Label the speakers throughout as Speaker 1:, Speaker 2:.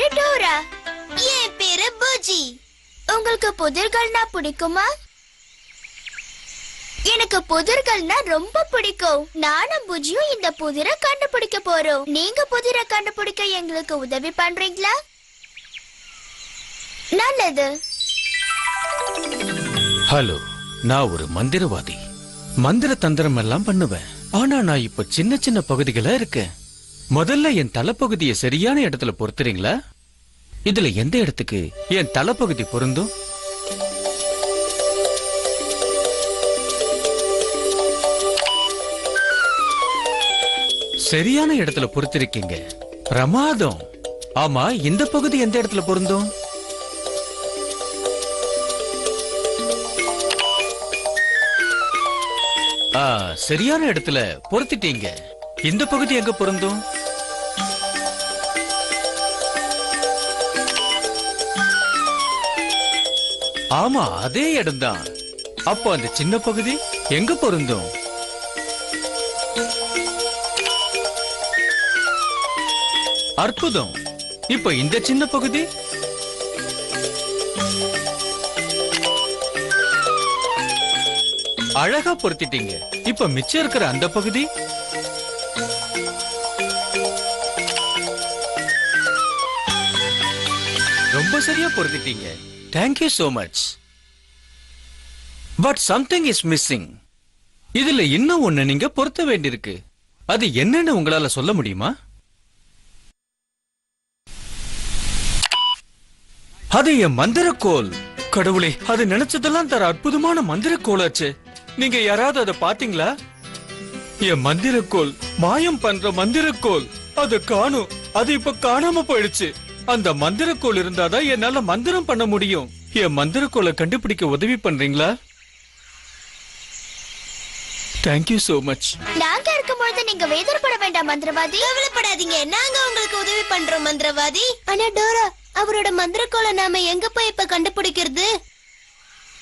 Speaker 1: பேரு டோரா. என் பேரு பூஜி. உங்களுக்கு புதிர்கள்னா பிடிக்குமா? எனக்கு புதிர்கள்னா ரொம்ப பிடிக்கும். நானும் பூஜியும் இந்த புதிரை கண்டுபிடிக்க போறோம். நீங்க புதிரை கண்டுபிடிக்க எங்களுக்கு உதவி பண்றீங்களா? நல்லது.
Speaker 2: ஹலோ, நான் ஒரு மந்திரவாதி. மந்திர தந்திரம் எல்லாம் பண்ணுவேன். ஆனா நான் இப்ப சின்ன சின்ன பகுதிகளா இருக்கேன். முதல்ல என் தலைப்பகுதியை சரியான இடத்துல பொறுத்துறீங்களா? இதுல எந்த இடத்துக்கு என் தலைப்பகுதி பொருந்தும்? சரியான இடத்துல பொறுத்திருக்கீங்க. பிரமாதம். ஆமா, இந்த பகுதி எந்த இடத்துல பொருந்தும்? சரியான இடத்துல பொருத்திட்டீங்க. இந்த பகுதி எங்க பொருந்தும்? ஆமா, அதே இடம்தான். அப்போ அந்த சின்ன பகுதி எங்க பொருந்தும்? அற்புதம். இப்ப இந்த சின்ன பகுதி? அழகா பொருத்திட்டீங்க. இப்ப மிச்சம் இருக்கிற அந்த பகுதி? ரொம்ப சரியா பொருத்திட்டீங்க. Thank you so much. But something is missing. இதுல இன்னும் ஒண்ணு நீங்க பொருத்த வேண்டியிருக்கு. அது என்னன்னு உங்களால சொல்ல முடியுமா? அது என் மந்திரக்கோல். கடவுளே, அது நினைச்சதெல்லாம் தர அற்புதமான மந்திரக்கோலாச்சு. நீங்க யாராவது அதை பாத்தீங்களா? என் மந்திரக்கோல், மாயம் பண்ற மந்திரக்கோல். அது காணும். அது இப்ப காணாம போயிடுச்சு. அந்த மந்திரக்கோல் இருந்தாதான் என்னால மந்திரம் பண்ண முடியும். என் மந்திரக்கோலை கண்டுபிடிக்க உதவி பண்றீங்களா? Thank you so much.
Speaker 1: நாங்க இருக்கும்போது நீங்க வேதனைப்பட வேண்டாம் மந்திரவாதி.
Speaker 3: கவலைப்படாதீங்க, நாங்க உங்களுக்கு உதவி பண்றோம் மந்திரவாதி. ஆனா டோரா, அவரோட மந்திரக்கோலை நாம எங்க போய் இப்ப கண்டுபிடிக்கிறது?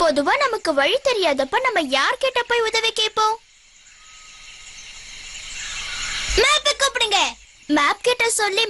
Speaker 1: பொதுவா நமக்கு வழி தெரியாதப்ப நம்ம யார்கிட்ட போய் உதவி கேட்போம்?
Speaker 3: மேப்பை கூப்பிடுங்க.
Speaker 1: மேப் கிட்ட சொல்லி